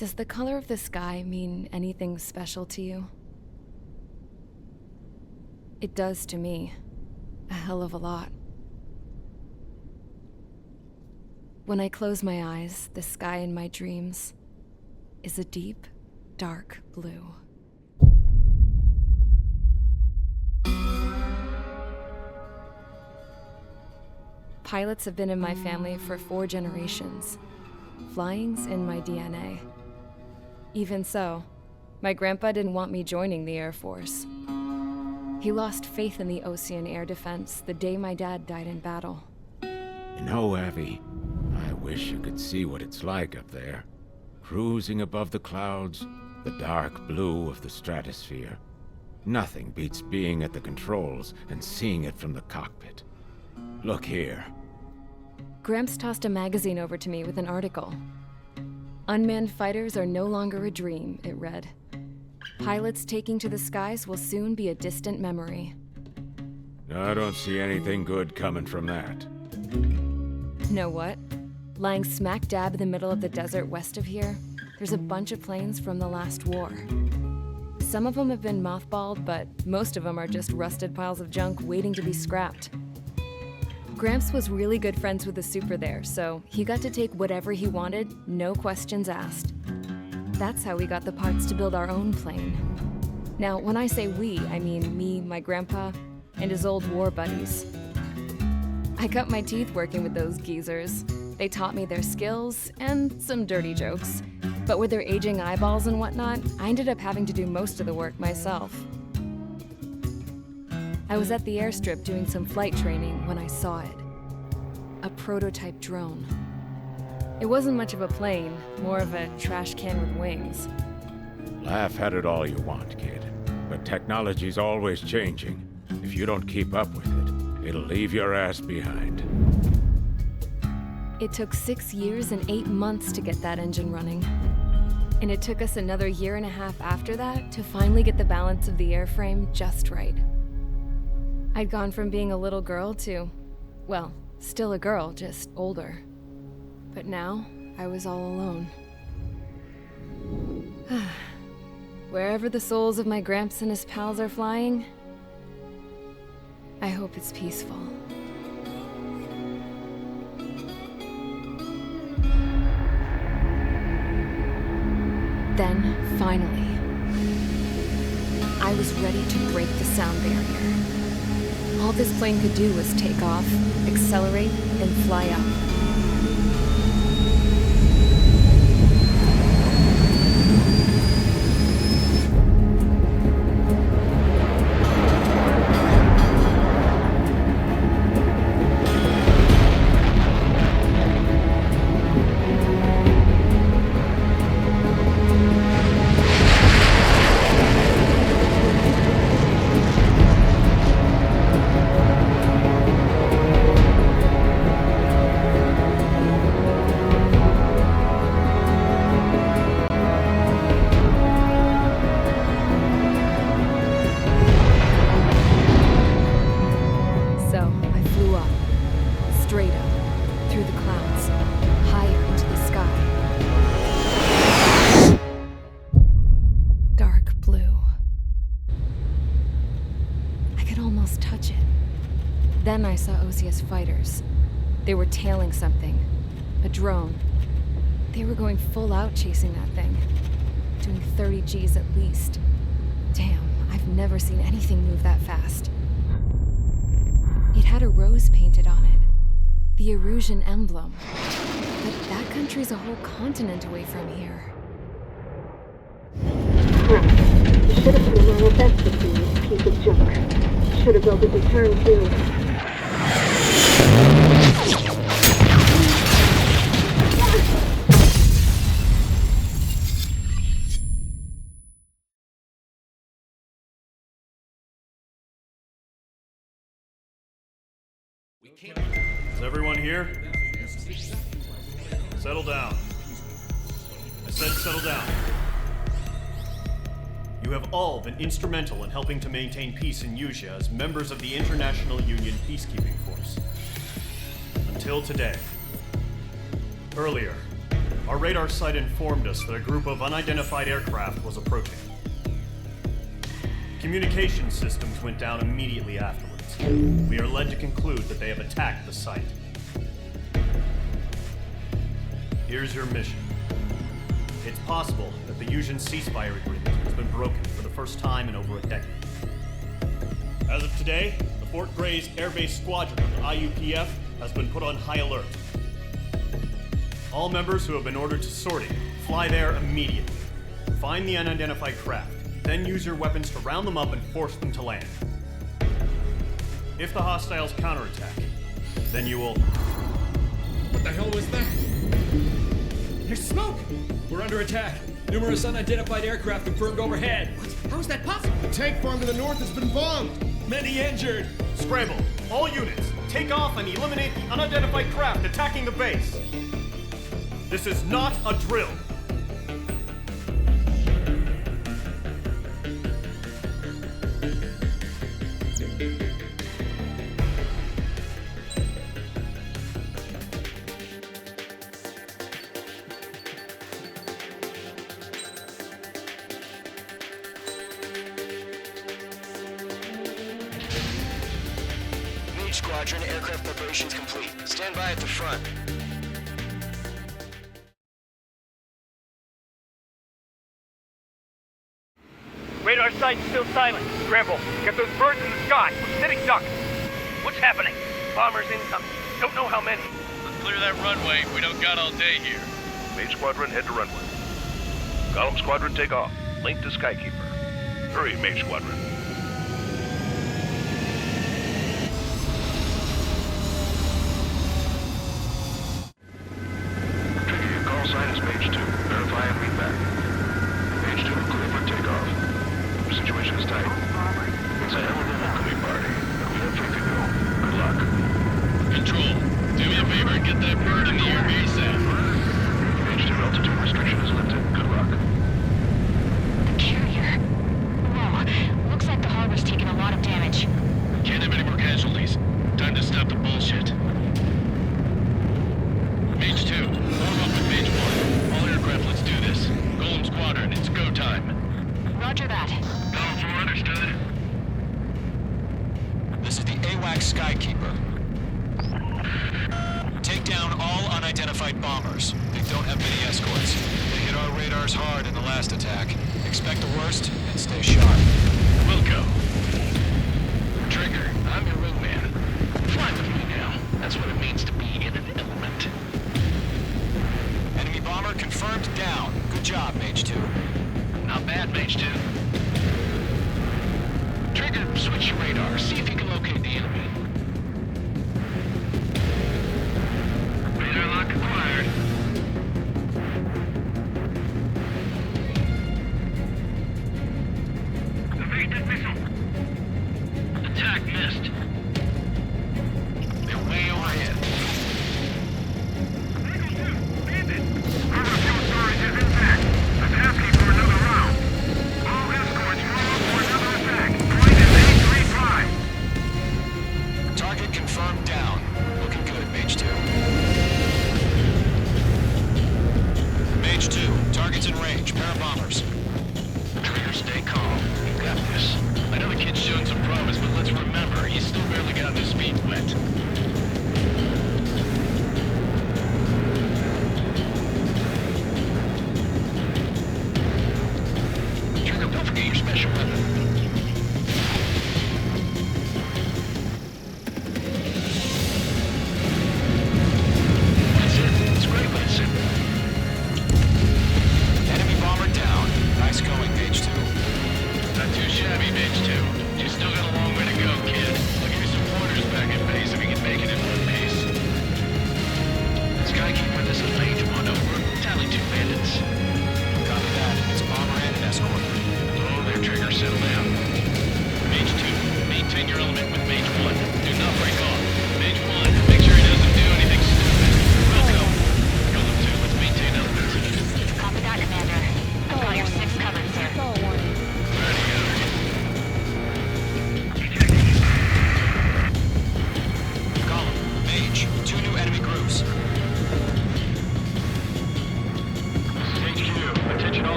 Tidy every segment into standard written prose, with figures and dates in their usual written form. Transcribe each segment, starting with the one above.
Does the color of the sky mean anything special to you? It does to me. A hell of a lot. When I close my eyes, the sky in my dreams is a deep, dark blue. Pilots have been in my family for 4 generations. Flying's in my DNA. Even so, my grandpa didn't want me joining the Air Force. He lost faith in the Ocean Air Defense the day my dad died in battle. You know, Abby, I wish you could see what it's like up there. Cruising above the clouds, the dark blue of the stratosphere. Nothing beats being at the controls and seeing it from the cockpit. Look here. Gramps tossed a magazine over to me with an article. Unmanned fighters are no longer a dream, it read. Pilots taking to the skies will soon be a distant memory. I don't see anything good coming from that. Know what? Lying smack dab in the middle of the desert west of here, there's a bunch of planes from the last war. Some of them have been mothballed, but most of them are just rusted piles of junk waiting to be scrapped. Gramps was really good friends with the super there, so he got to take whatever he wanted, no questions asked. That's how we got the parts to build our own plane. Now, when I say we, I mean me, my grandpa, and his old war buddies. I cut my teeth working with those geezers. They taught me their skills and some dirty jokes. But with their aging eyeballs and whatnot, I ended up having to do most of the work myself. I was at the airstrip doing some flight training when I saw it. A prototype drone. It wasn't much of a plane, more of a trash can with wings. Laugh at it all you want, kid. But technology's always changing. If you don't keep up with it, it'll leave your ass behind. It took 6 years and 8 months to get that engine running. And it took us another 1.5 years after that to finally get the balance of the airframe just right. I'd gone from being a little girl to, well, still a girl, just older. But now, I was all alone. Wherever the souls of my Gramps and his pals are flying, I hope it's peaceful. Then, finally, I was ready to break the sound barrier. All this plane could do was take off, accelerate, and fly up. Then I saw Osius fighters. They were tailing something. A drone. They were going full out chasing that thing. Doing 30 Gs at least. Damn, I've never seen anything move that fast. It had a rose painted on it. The Erusian emblem. But that country's a whole continent away from here. Crap. You should have been on the best to see this piece of junk. Should have built a return too. Is everyone here? Settle down. I said settle down. You have all been instrumental in helping to maintain peace in Usea as members of the International Union Peacekeeping Force. Until today. Earlier, Our radar site informed us that a group of unidentified aircraft was approaching. Communication systems went down immediately afterwards. We are led to conclude that they have attacked the site. Here's your mission. It's possible that the Yuuzhan ceasefire agreement has been broken for the first time in over a decade. As of today, the Fort Gray's Air Base Squadron of the IUPF has been put on high alert. All members who have been ordered to sortie, fly there immediately. Find the unidentified craft, then use your weapons to round them up and force them to land. If the hostiles counterattack, then you will... What the hell was that? There's smoke! We're under attack. Numerous unidentified aircraft confirmed overhead. What? How is that possible? The tank farm to the north has been bombed! Many injured! Scramble! All units, take off and eliminate the unidentified craft attacking the base! This is not a drill! Squadron, aircraft preparations complete. Stand by at the front. Radar site's still silent. Scramble. Get those birds in the sky. We're sitting ducks. What's happening? Bombers incoming. Don't know how many. Let's clear that runway. We don't got all day here. Mage Squadron, head to runway. Column Squadron, take off. Link to Skykeeper. Hurry, Mage Squadron. Sign is Mage 2. Verify and read back. Mage 2, clear for takeoff. Situation is tight. It's a hell of a welcoming party. We have free to go. Good luck. Control, do me a favor and get that bird in the air ASAP. Mage 2, altitude restriction is lifted. Good luck. The carrier. Whoa. Looks like the harbor's taken a lot of damage. Can't have any more casualties. Time to stop the bullshit. Mage 2, form up with Mage 1. All aircraft, let's do this. Golem Squadron, it's go time. Roger that. Golem 4, understood. This is the AWAC Skykeeper. Take down all unidentified bombers. They don't have many escorts. They hit our radars hard in the last attack. Expect the worst and stay sharp. We'll go. Trigger, I'm your wingman. Fly with me now. That's what it means to be in an element. Enemy bomber confirmed down. Good job, Mage 2. Not bad, Mage 2. Trigger, switch your radar. See if you can locate the enemy. Radar lock acquired. Evasive missile.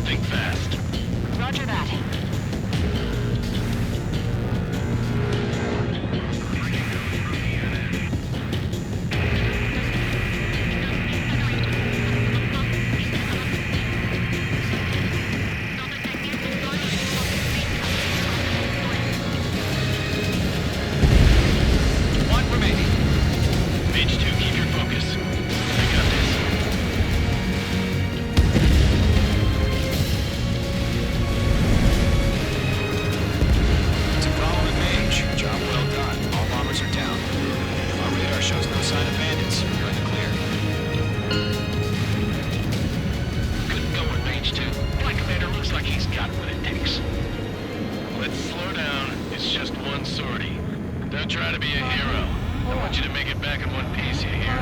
Think fast. Roger that. One remaining. Mage 2, keep your focus. I got this. To follow the Mage. Job well done. All bombers are down. Our radar shows no sign of bandits. You're in the clear. Good going, Mage 2. Black Commander looks like he's got what it takes. Let's slow down. It's just one sortie. Don't try to be a hero. I want you to make it back in one piece, you hear?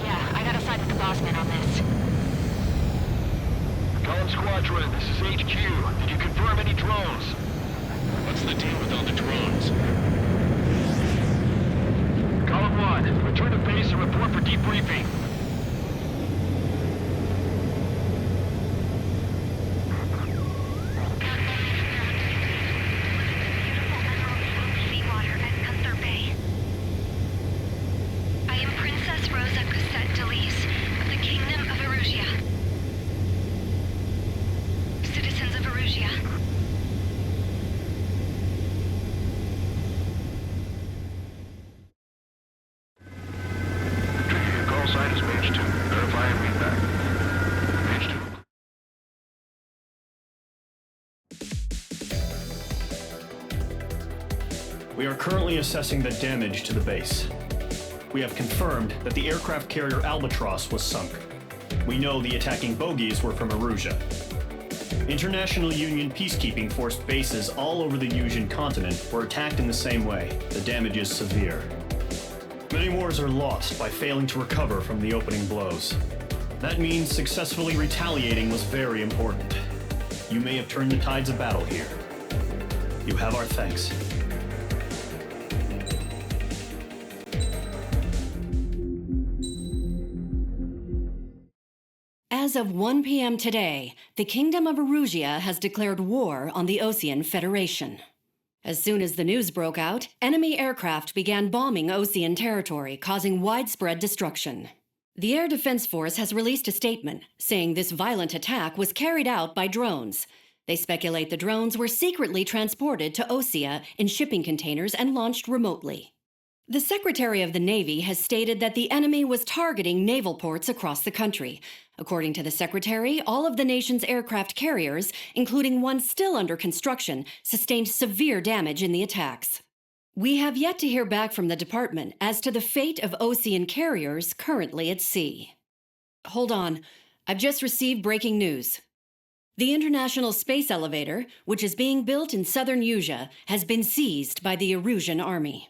Yeah, I gotta side with the boss man on this. Column Squadron, this is HQ. Did you confirm any drones? What's the deal with all the drones? Column 1, return to base and report for debriefing. Seawater at Gunther Bay. I am Princess Rosa Cosette Delise of the Kingdom of Erusia. Citizens of Erusia. Your call sign is Mage 2. Verify and read back. Mage 2. We are currently assessing the damage to the base. We have confirmed that the aircraft carrier Albatross was sunk. We know the attacking bogies were from Erusia. International Union peacekeeping force bases all over the Yusian continent were attacked in the same way. The damage is severe. Many wars are lost by failing to recover from the opening blows. That means successfully retaliating was very important. You may have turned the tides of battle here. You have our thanks. As of 1 p.m. today, the Kingdom of Erusia has declared war on the Osean Federation. As soon as the news broke out, enemy aircraft began bombing Osean territory, causing widespread destruction. The Air Defense Force has released a statement saying this violent attack was carried out by drones. They speculate the drones were secretly transported to Osea in shipping containers and launched remotely. The Secretary of the Navy has stated that the enemy was targeting naval ports across the country. According to the Secretary, all of the nation's aircraft carriers, including one still under construction, sustained severe damage in the attacks. We have yet to hear back from the department as to the fate of Osean carriers currently at sea. Hold on, I've just received breaking news. The International Space Elevator, which is being built in southern Yusia, has been seized by the Erusian army.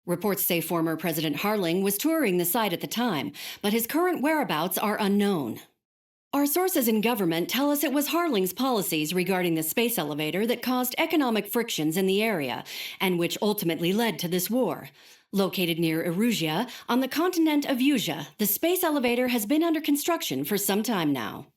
Reports say former President Harling was touring the site at the time, but his current whereabouts are unknown. Our sources in government tell us it was Harling's policies regarding the space elevator that caused economic frictions in the area, and which ultimately led to this war. Located near Erusia, on the continent of Yusia, the space elevator has been under construction for some time now.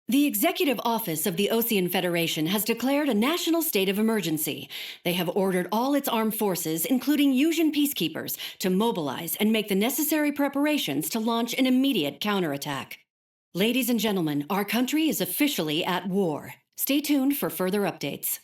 The Executive Office of the Osean Federation has declared a national state of emergency. They have ordered all its armed forces, including Yusian peacekeepers, to mobilize and make the necessary preparations to launch an immediate counterattack. Ladies and gentlemen, our country is officially at war. Stay tuned for further updates.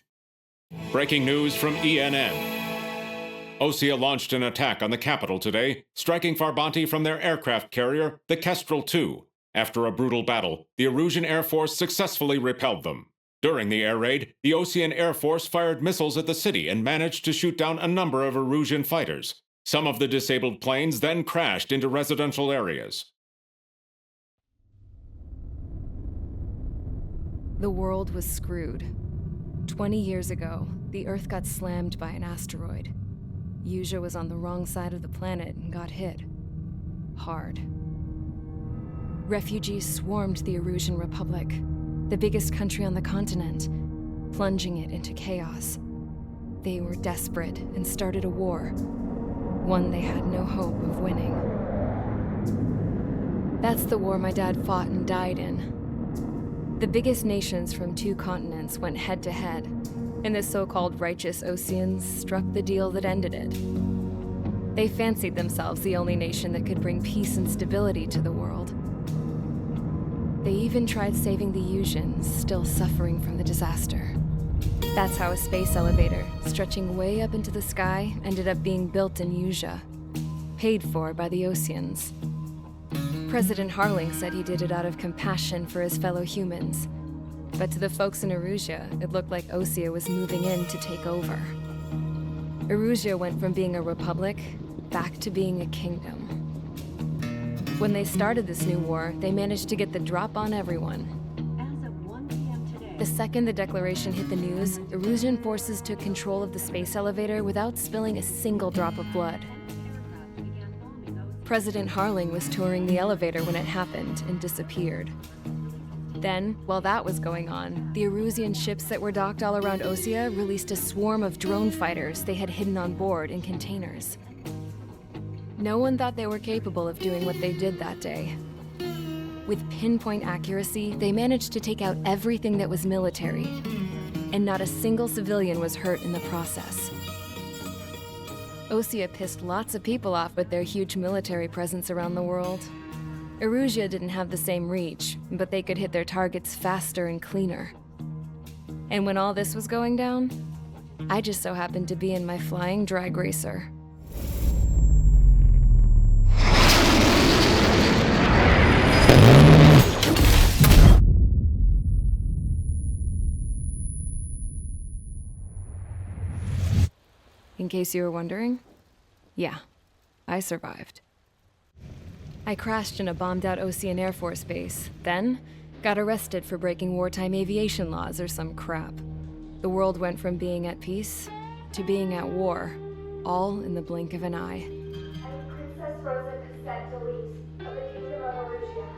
Breaking news from ENN. Osea launched an attack on the capital today, striking Farbanti from their aircraft carrier, the Kestrel II. After a brutal battle, the Erusian Air Force successfully repelled them. During the air raid, the Osean Air Force fired missiles at the city and managed to shoot down a number of Erusian fighters. Some of the disabled planes then crashed into residential areas. The world was screwed. 20 years ago, the Earth got slammed by an asteroid. Yusia was on the wrong side of the planet and got hit. Hard. Refugees swarmed the Erusian Republic, the biggest country on the continent, plunging it into chaos. They were desperate and started a war, one they had no hope of winning. That's the war my dad fought and died in. The biggest nations from 2 continents went head-to-head, and the so-called righteous Oseans struck the deal that ended it. They fancied themselves the only nation that could bring peace and stability to the world. They even tried saving the Usians, still suffering from the disaster. That's how a space elevator, stretching way up into the sky, ended up being built in Usea, paid for by the Oseans. President Harling said he did it out of compassion for his fellow humans, but to the folks in Erusea, it looked like Osea was moving in to take over. Erusea went from being a republic back to being a kingdom. When they started this new war, they managed to get the drop on everyone. As of 1 p.m. today, The second the declaration hit the news, Erusian forces took control of the space elevator without spilling a single drop of blood. President Harling was touring the elevator when it happened and disappeared. Then, while that was going on, the Erusian ships that were docked all around Osea released a swarm of drone fighters they had hidden on board in containers. No one thought they were capable of doing what they did that day. With pinpoint accuracy, they managed to take out everything that was military, and not a single civilian was hurt in the process. Osea pissed lots of people off with their huge military presence around the world. Erusea didn't have the same reach, but they could hit their targets faster and cleaner. And when all this was going down, I just so happened to be in my flying drag racer. In case you were wondering, yeah, I survived. I crashed in a bombed-out Osean Air Force base, then got arrested for breaking wartime aviation laws or some crap. The world went from being at peace to being at war, all in the blink of an eye. I'm Princess Rosa Cassette Delise of the Kingdom of Erusea.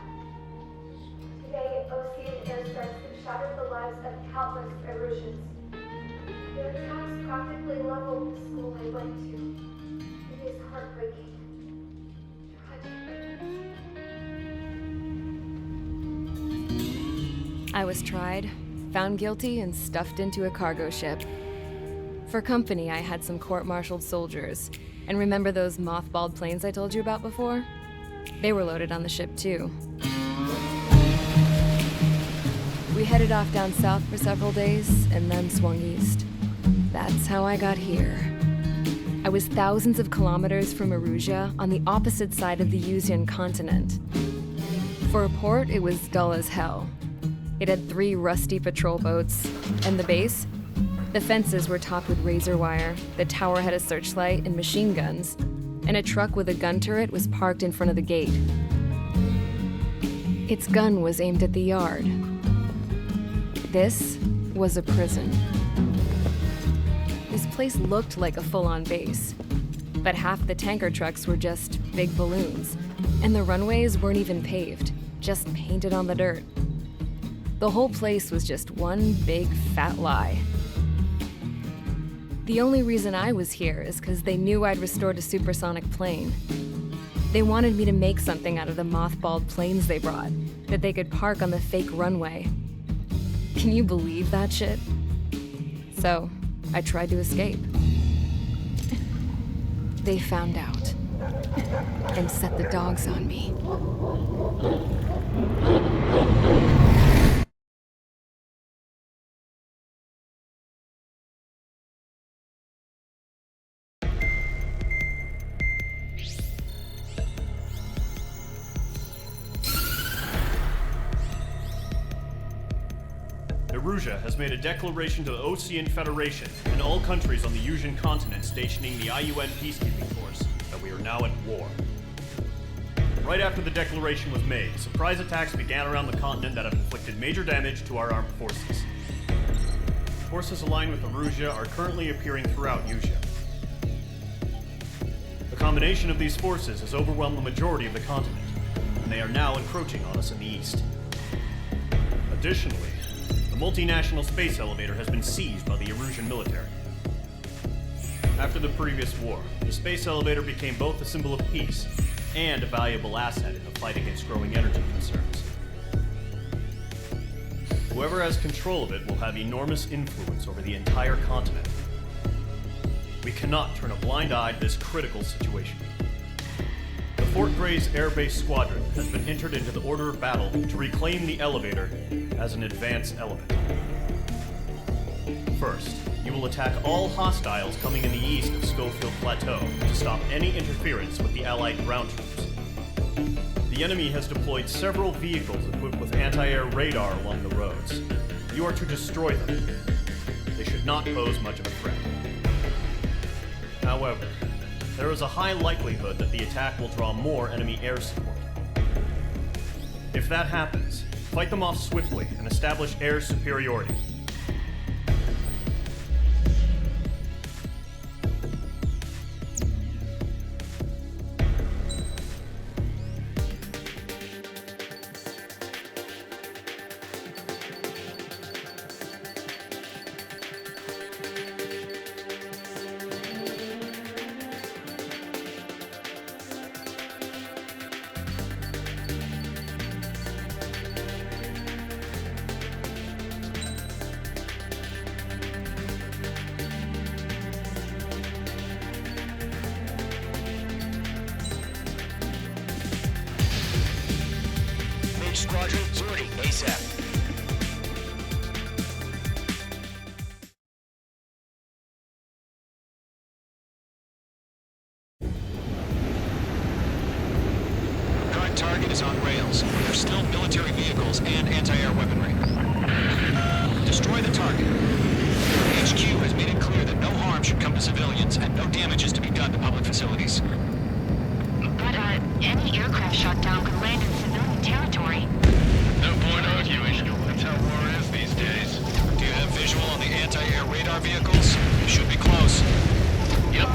Today, Osean airstrikes have shattered the lives of countless Erusians. Their attacks practically leveled the school I went to. It is heartbreaking. I was tried, found guilty, and stuffed into a cargo ship. For company, I had some court-martialed soldiers. And remember those mothballed planes I told you about before? They were loaded on the ship, too. We headed off down south for several days, and then swung east. That's how I got here. I was thousands of kilometers from Erusea, on the opposite side of the Usian continent. For a port, it was dull as hell. It had 3 rusty patrol boats, and the base? The fences were topped with razor wire, the tower had a searchlight and machine guns, and a truck with a gun turret was parked in front of the gate. Its gun was aimed at the yard. This was a prison. This place looked like a full-on base, but half the tanker trucks were just big balloons, and the runways weren't even paved, just painted on the dirt. The whole place was just one big fat lie. The only reason I was here is because they knew I'd restored a supersonic plane. They wanted me to make something out of the mothballed planes they brought, that they could park on the fake runway. Can you believe that shit? So, I tried to escape. They found out, and set the dogs on me. Erusea has made a declaration to the Osean Federation and all countries on the Usian continent stationing the IUN peacekeeping force that we are now at war. Right after the declaration was made, surprise attacks began around the continent that have inflicted major damage to our armed forces. Forces aligned with Erusea are currently appearing throughout Usea. The combination of these forces has overwhelmed the majority of the continent, and they are now encroaching on us in the east. Additionally, the multinational space elevator has been seized by the Erusian military. After the previous war, the space elevator became both a symbol of peace and a valuable asset in the fight against growing energy concerns. Whoever has control of it will have enormous influence over the entire continent. We cannot turn a blind eye to this critical situation. The Fort Gray's Air Base Squadron has been entered into the order of battle to reclaim the elevator as an advance element. First, you will attack all hostiles coming in the east of Schofield Plateau to stop any interference with the Allied ground troops. The enemy has deployed several vehicles equipped with anti-air radar along the roads. You are to destroy them. They should not pose much of a threat. However, there is a high likelihood that the attack will draw more enemy air support. If that happens, fight them off swiftly and establish air superiority. Squadron, sortie, ASAP. Current target is on rails. There's still military vehicles and anti-air weaponry. Destroy the target. HQ has made it clear that no harm should come to civilians and no damage is to be done to public facilities. But, any aircraft shot down could land in civilian territory. No point arguing. That's how war is these days. Do you have visual on the anti-air radar vehicles? You should be close. Yep.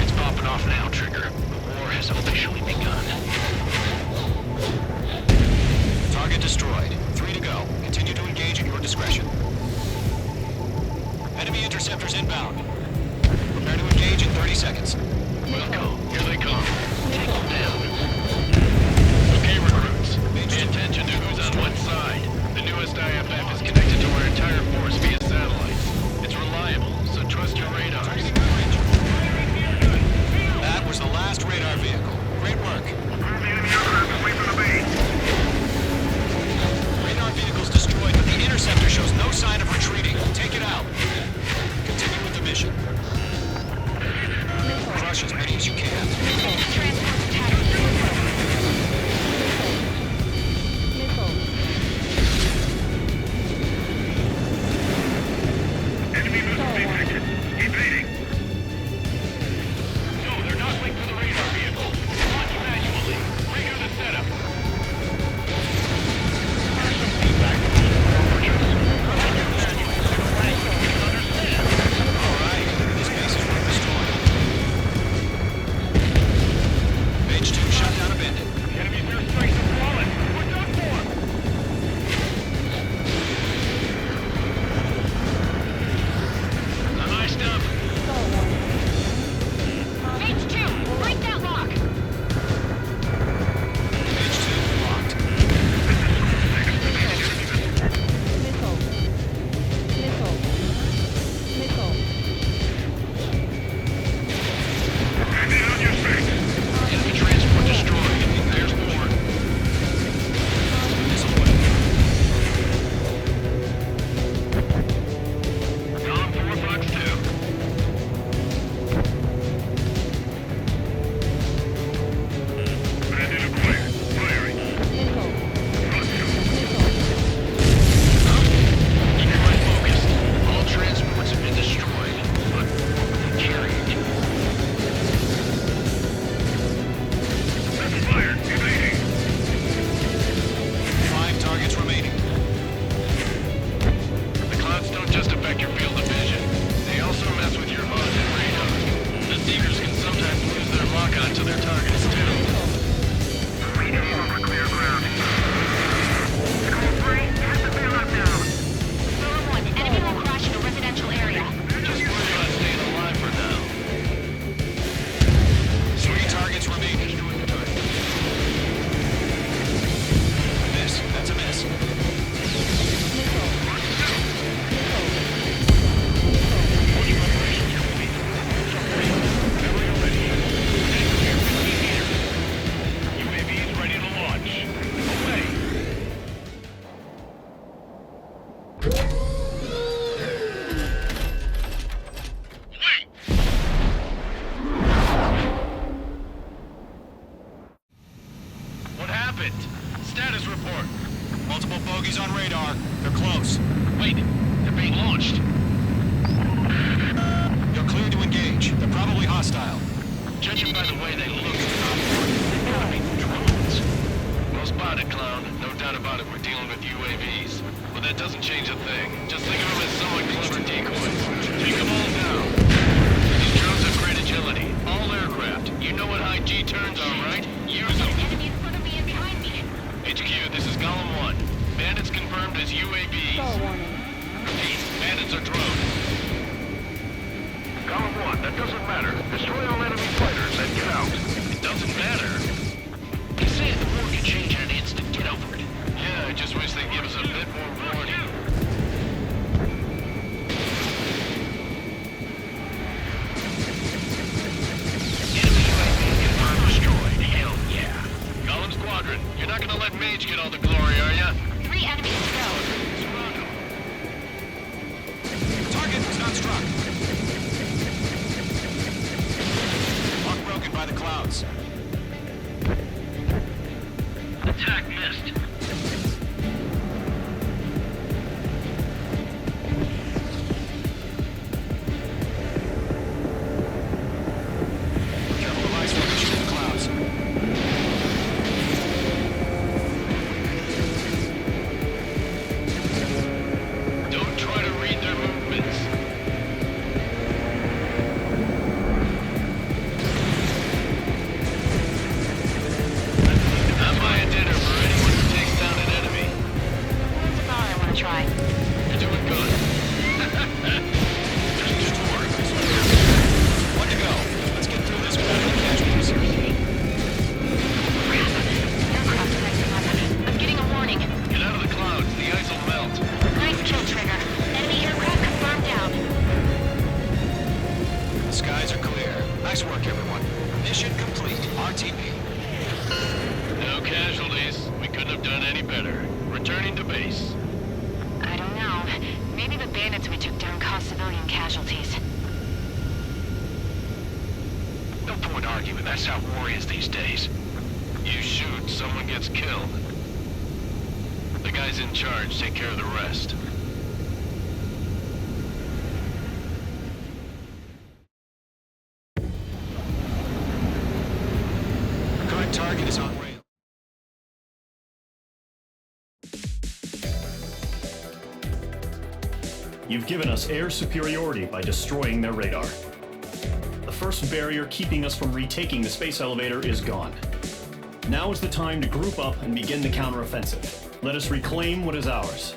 It's popping off now, Trigger. The war has officially begun. Target destroyed. 3 to go. Continue to engage at your discretion. Enemy interceptors inbound. Prepare to engage in 30 seconds. Welcome. Here they come. Take them down. Okay, recruits. Pay attention to who's on what side. The newest IFF is connected to our entire force via satellites. It's reliable, so trust your radars. That was the last radar vehicle. Great work. Radar vehicle's destroyed, but the interceptor shows no sign of retreating. Take it out. Continue with the mission. Crush as many as you can. happened? Status report. Multiple bogies on radar. They're close. Wait, they're being launched. You're clear to engage. They're probably hostile. Judging by the way they look, they gotta be drones. Well spotted, clown. No doubt about it, we're dealing with UAVs. But that doesn't change a thing. Just think of them as somewhat clever decoys. Take them all down. These drones have great agility. All aircraft. You know what high G turns are, right? Use them. Enemy in front of me and behind me. HQ, this is Golem 1. Bandits confirmed as UAVs. Repeat, bandits are drones. Column 1, that doesn't matter. Destroy all enemy fighters and get out. It doesn't matter. You say the war can change in an instant. Get over it. Yeah, I just wish they'd give us a bit more warning. Enemy UAV confirmed destroyed. Hell yeah. Golem Squadron, you're not gonna let Mage get all the glory, are ya? 3 enemies to go. Target was not struck. Lock broken by the clouds. Attack missed. Careful of ice formation in the clouds. Don't try to read their movements. I'm buying dinner for anyone who takes down an enemy. That's about all I want to try. You're doing good. Just work. One to go. Let's get through this without any casualties. Aircraft rising up. I'm getting a warning. Get out of the clouds. The ice will melt. Nice kill, Trigger. Enemy aircraft confirmed down. The skies are clear. Nice work, everyone. Mission complete. RTB. No casualties. We couldn't have done any better. Returning to base. I don't know. Maybe the bandits we took down caused civilian casualties. No point arguing. That's how war is these days. You shoot, someone gets killed. The guys in charge take care of the rest. Current target is on rail. You've given us air superiority by destroying their radar. The first barrier keeping us from retaking the space elevator is gone. Now is the time to group up and begin the counteroffensive. Let us reclaim what is ours.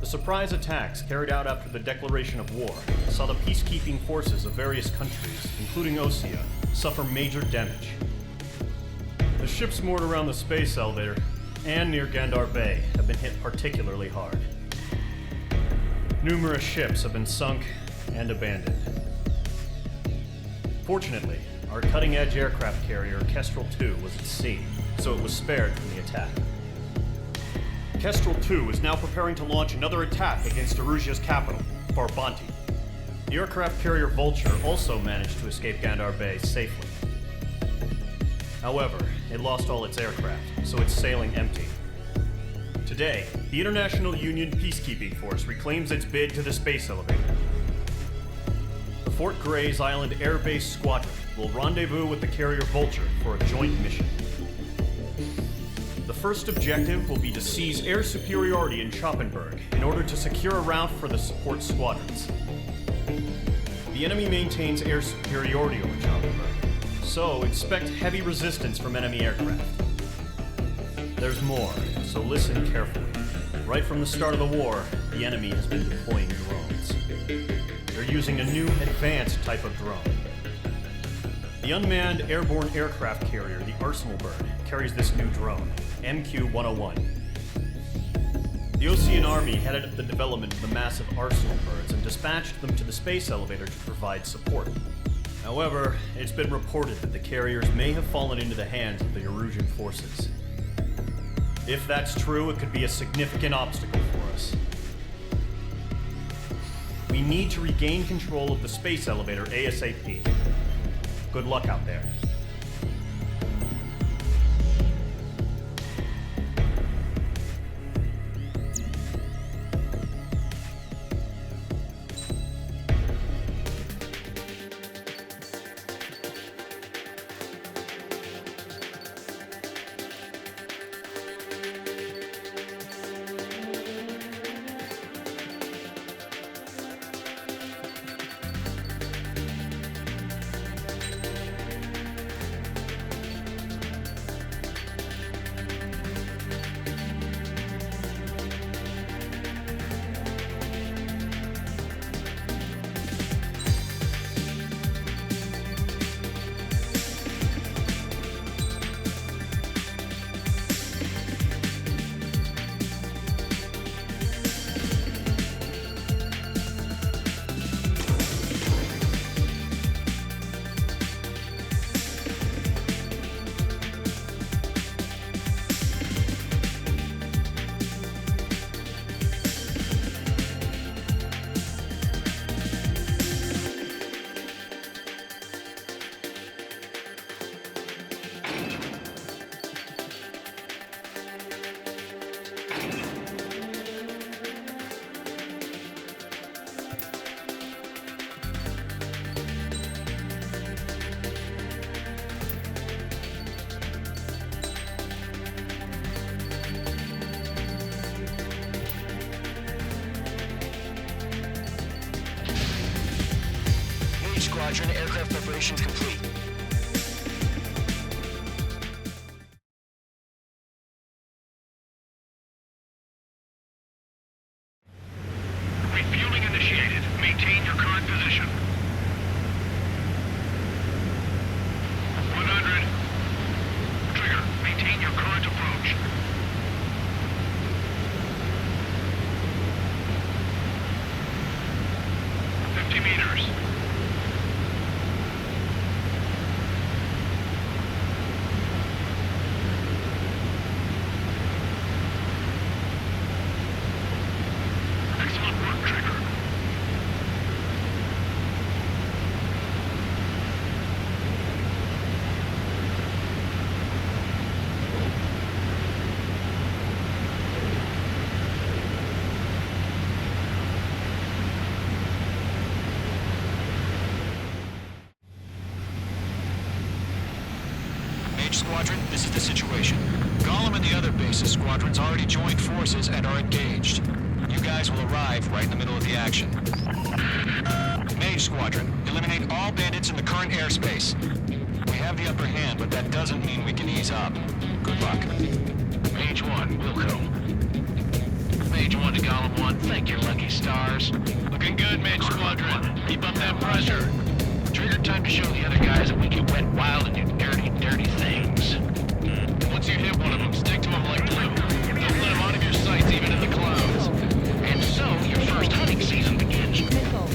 The surprise attacks carried out after the declaration of war saw the peacekeeping forces of various countries, including Osea, suffer major damage. The ships moored around the space elevator and near Gandar Bay have been hit particularly hard. Numerous ships have been sunk and abandoned. Fortunately, our cutting-edge aircraft carrier Kestrel 2 was at sea, so it was spared from the attack. Kestrel 2 is now preparing to launch another attack against Erusia's capital, Farbanti. The aircraft carrier Vulture also managed to escape Gandar Bay safely. However, it lost all its aircraft, so it's sailing empty. Today, the International Union Peacekeeping Force reclaims its bid to the space elevator. The Fort Gray's Island Air Base Squadron will rendezvous with the carrier Vulture for a joint mission. The first objective will be to seize air superiority in Schoppenberg in order to secure a route for the support squadrons. The enemy maintains air superiority over Schoppenberg, so expect heavy resistance from enemy aircraft. There's more, so listen carefully. Right from the start of the war, the enemy has been deploying drones. They're using a new advanced type of drone. The unmanned airborne aircraft carrier, the Arsenal Bird, carries this new drone. MQ-101. The Osean Army headed up the development of the massive arsenal birds and dispatched them to the space elevator to provide support. However, it's been reported that the carriers may have fallen into the hands of the Erusian forces. If that's true, it could be a significant obstacle for us. We need to regain control of the space elevator ASAP. Good luck out there. Squadron, aircraft preparations complete. Refueling initiated. Maintain your current position. 100. Trigger, maintain your current approach. 50 meters. Excellent work, Trigger. Mage Squadron, this is the situation. Gollum and the other bases squadrons already joined forces and are engaged. You guys will arrive right in the middle of the action. Mage Squadron, eliminate all bandits in the current airspace. We have the upper hand, but that doesn't mean we can ease up. Good luck. Mage 1, Wilco. Mage 1 to Gollum 1, thank your lucky stars. Looking good, Mage Squadron. Keep up that pressure. Trigger, time to show the other guys that we can wet wild and do dirty, dirty things. Once you hit one of them, stick to them like glue. Don't let them out of your sights, even in the clouds. And so, your first hunting season begins. Nicole.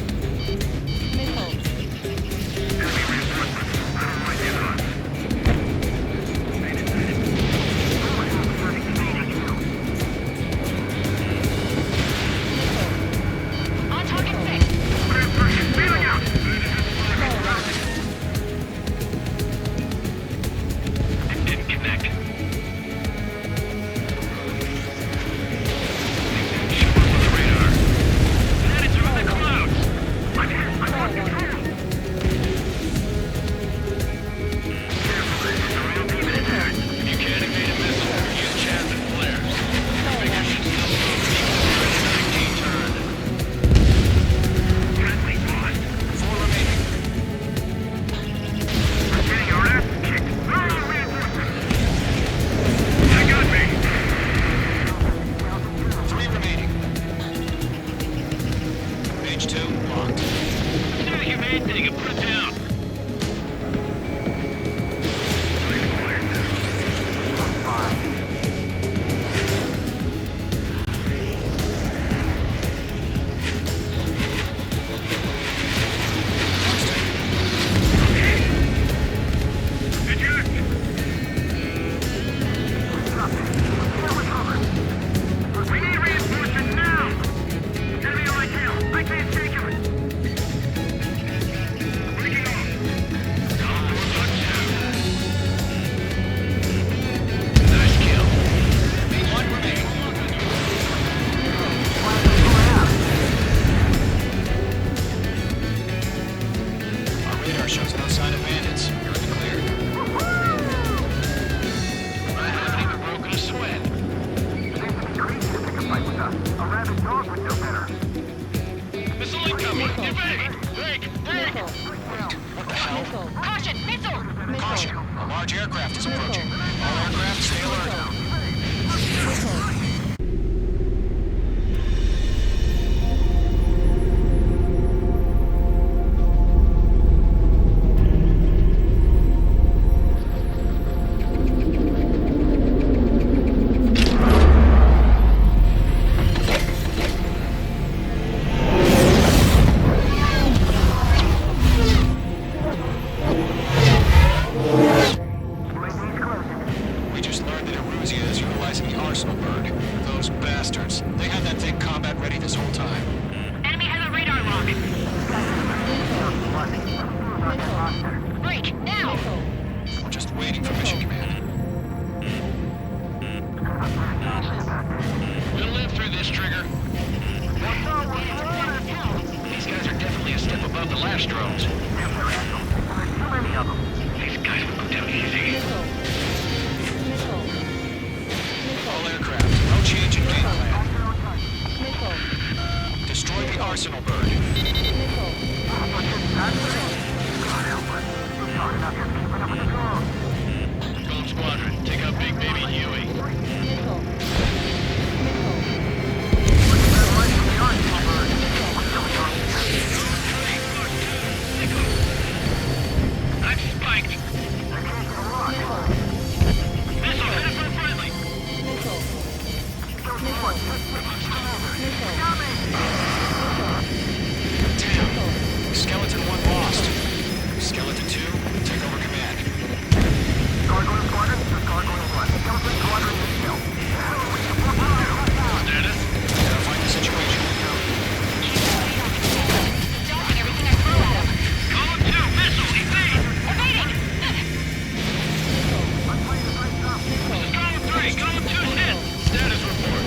On target fixed. aircraft is approaching. All aircraft, stay alert. We just learned that Eruzia is utilizing the arsenal bird. Those bastards. They had that thing combat ready this whole time. Enemy has a radar lock. Break, now! We're just waiting for mission command. We'll live through this, Trigger. These guys are definitely a step above the last drones. Too many of them. These guys will go down easy. All aircraft, no change in game plan. Destroy the arsenal bird. Gold Squadron, take out Big Baby Huey. I'm spiked. Missile, hit it for friendly. Damn. Skeleton 1 lost. Skeleton 2, take over command. Gargoyle Squadron, this is Gargoyle 1. Skeleton Squadron is kill. Status? Gotta find the situation. Dodging everything I threw at him. Column 2, missile, evade! Evading! Column 3, column 2's hit. Status report.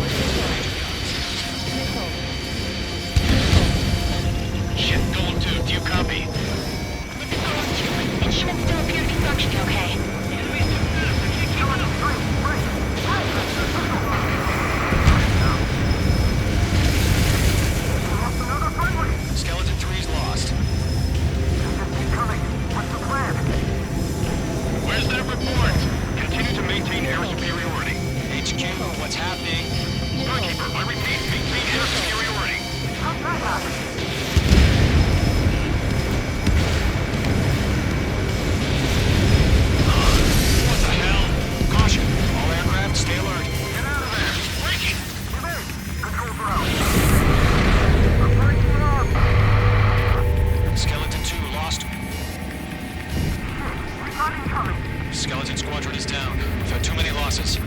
Shit, column 2, do you copy? This is Column 2. Instruments still appear to be functioning okay. Skeleton 3's lost. Where's that report? Continue to maintain air superiority. HQ, what's happening? Starkeeper, I repeat, maintain air superiority. What the hell? Caution, all aircraft, stay alert. Get out of there! Breaking! Skeleton 2 lost. Skeleton Squadron is down. We've had too many losses.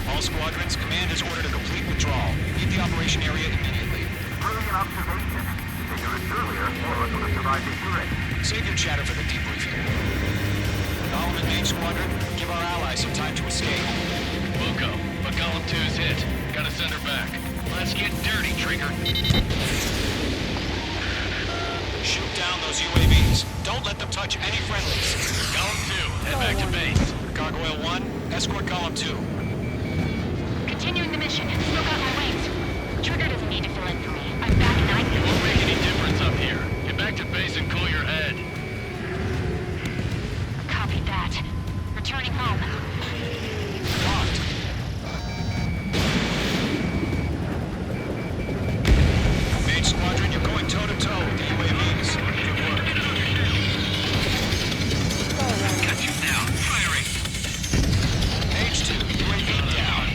All squadrons, command has ordered a complete withdrawal. Leave the operation area immediately. Brilliant observation. If you were earlier, more of us would have survived into it. Save your chatter for the debriefing. Column and main squadron, give our allies some time to escape. Buko, but column 2's hit. Gotta send her back. Let's get dirty, Trigger. Shoot down those UAVs. Don't let them touch any friendlies. Column 2, head back to base. Gargoyle 1, escort Column 2. Continuing the mission. Still got my wings. Trigger doesn't need to fill in for me. I'm back in It won't 9 make any difference up here. Get back to base and cool your head. Copy that. Returning home. Locked. Main squadron, you're going toe-to-toe with the UAVs. Good work. Got you now. Firing. H2, UAV down.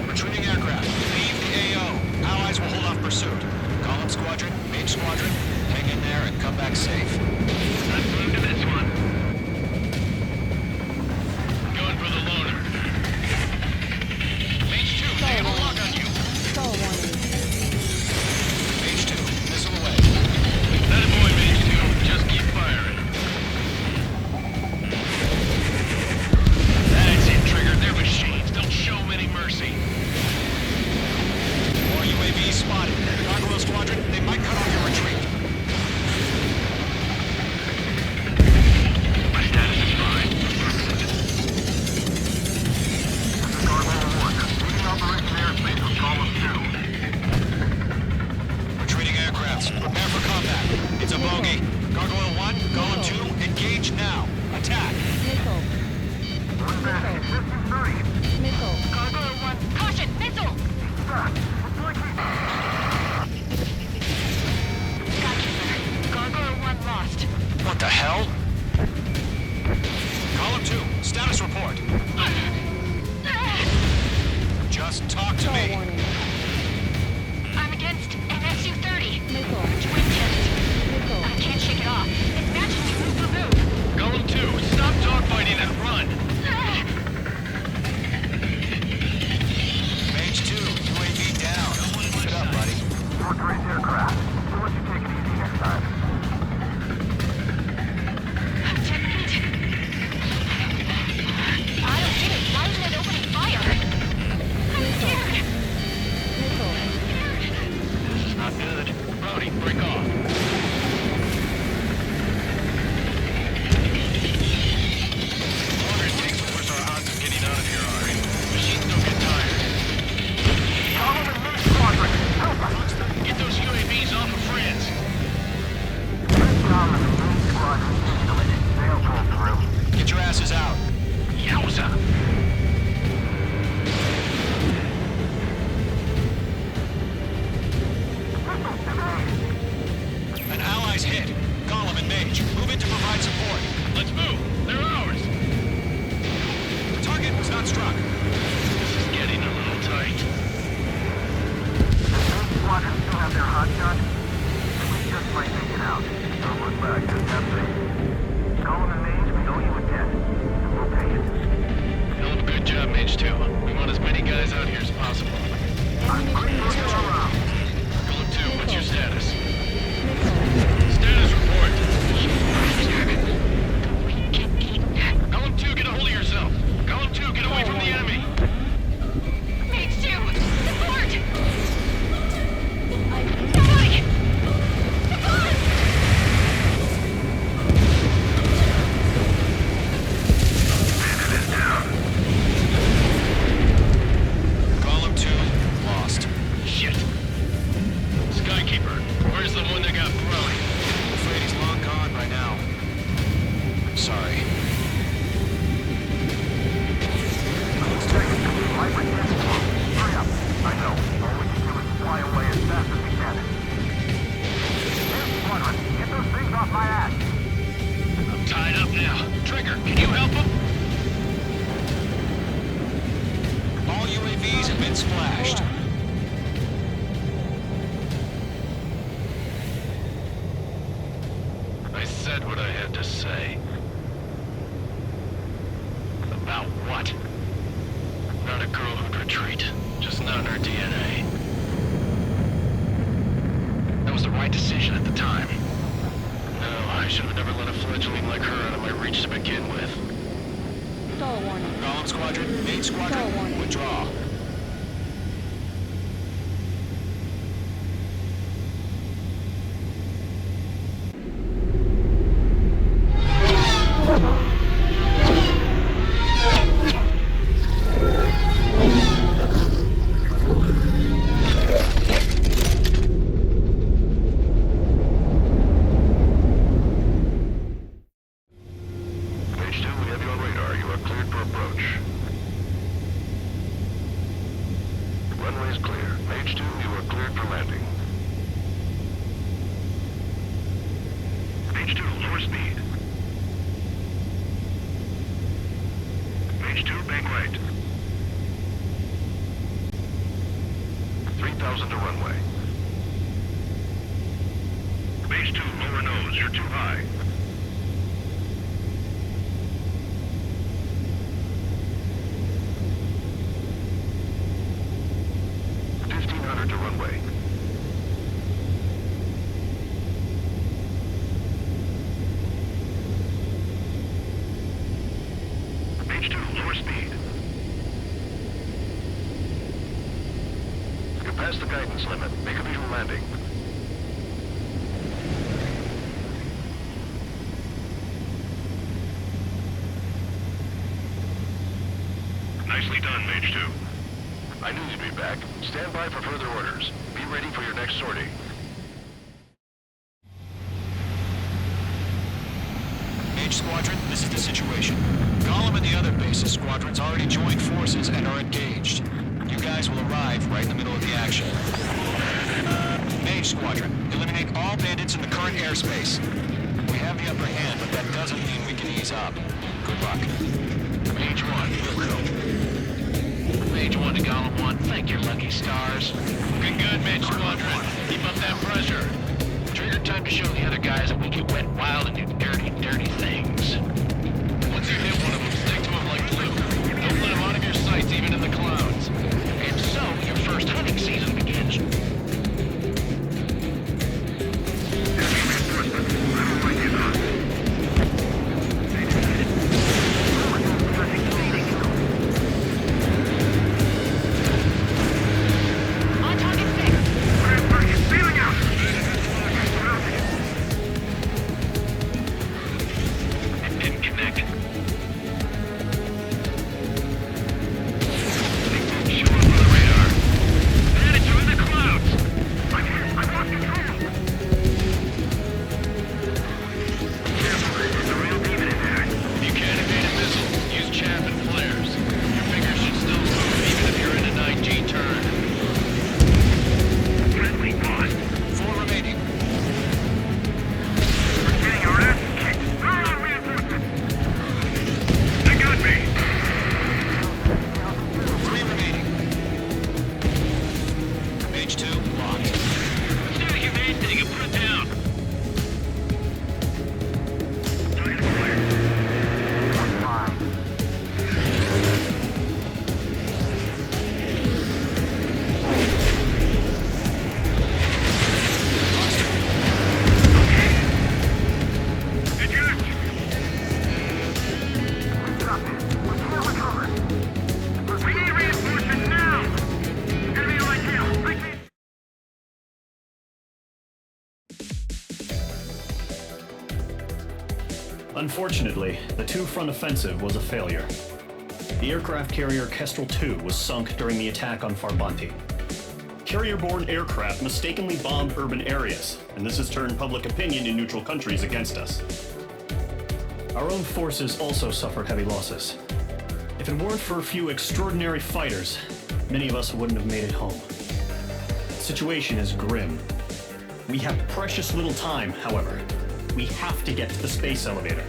Retreating aircraft. Leave the AO. Allies will hold off pursuit. Column squadron, main squadron, hang in there and come back safe. Let's move to this one. Status report. Just talk to me. I'm against an SU-30. Twin test. I can't shake it off. It's matching me move for move. Golem 2, stop dogfighting and run! Mage 2, UAV down. Get up, buddy. Fort Grace aircraft. We'll let you take it easy next time. I don't get it. Why isn't it opening fire? I'm scared. This is not good. Brody, break off. The longer it takes, the worse our odds of getting out of here are. Machines don't get tired. Get those UAVs off of France. Get your asses out. Yowza. An ally's hit. Golem and Mage, move in to provide support. Let's move. They're ours. The target was not struck. This is getting a little tight. Squadrons still have their hot shot. We just might make it out. Don't look back, just have faith. Golem and Mage, we owe you a debt. And we'll pay it. Hell of a good job, Mage 2. We want as many guys out here as possible. I'm grateful you're around. Golem 2, what's your status? Status report. Golem 2, get a hold of yourself. Golem 2, get away from the enemy. Mage 2, support! Somebody! Support! Golem 2, lost. Shit. Skykeeper, where's the one that got Brody? I'm afraid he's long gone by now. Sorry. Looks like it's gonna be light with this. Hurry up. I know. All we can do is fly away as fast as we can. There's Squadron. Get those things off my ass. I'm tied up now. Trigger, can you help him? All UAVs have been splashed. I said what I had to say. About what? Not a girl who'd retreat. Just not in her DNA. That was the right decision at the time. No, I should have never let a fledgling like her out of my reach to begin with. Golem Squadron, Mage Squadron, withdraw. Mage 2, we have you on radar. You are cleared for approach. Runway is clear. Mage 2, you are cleared for landing. Mage 2, lower speed. Mage 2, bank right. 3,000 to runway. Mage 2, lower nose. You're too high. To runway. Mage 2, lower speed. You're past the guidance limit. Make a visual landing. Nicely done, Mage 2. I knew you'd be back. Stand by for further orders. Be ready for your next sortie. Mage Squadron, this is the situation. Golem and the other bases squadrons already joined forces and are engaged. You guys will arrive right in the middle of the action. Mage Squadron, eliminate all bandits in the current airspace. We have the upper hand, but that doesn't mean we can ease up. Good luck. Mage to Golem 1. Thank your lucky stars. Good, Mage Squadron. Keep up that pressure. Trigger time to show the other guys that we can wet wild and do dirty, dirty things. Once you hit one of them, stick to him like glue. Don't let him out of your sights, even in the clouds. And so, your first hunting season begins. Unfortunately, the two-front offensive was a failure. The aircraft carrier Kestrel II was sunk during the attack on Farbanti. Carrier-borne aircraft mistakenly bombed urban areas, and this has turned public opinion in neutral countries against us. Our own forces also suffered heavy losses. If it weren't for a few extraordinary fighters, many of us wouldn't have made it home. The situation is grim. We have precious little time, however. We have to get to the space elevator.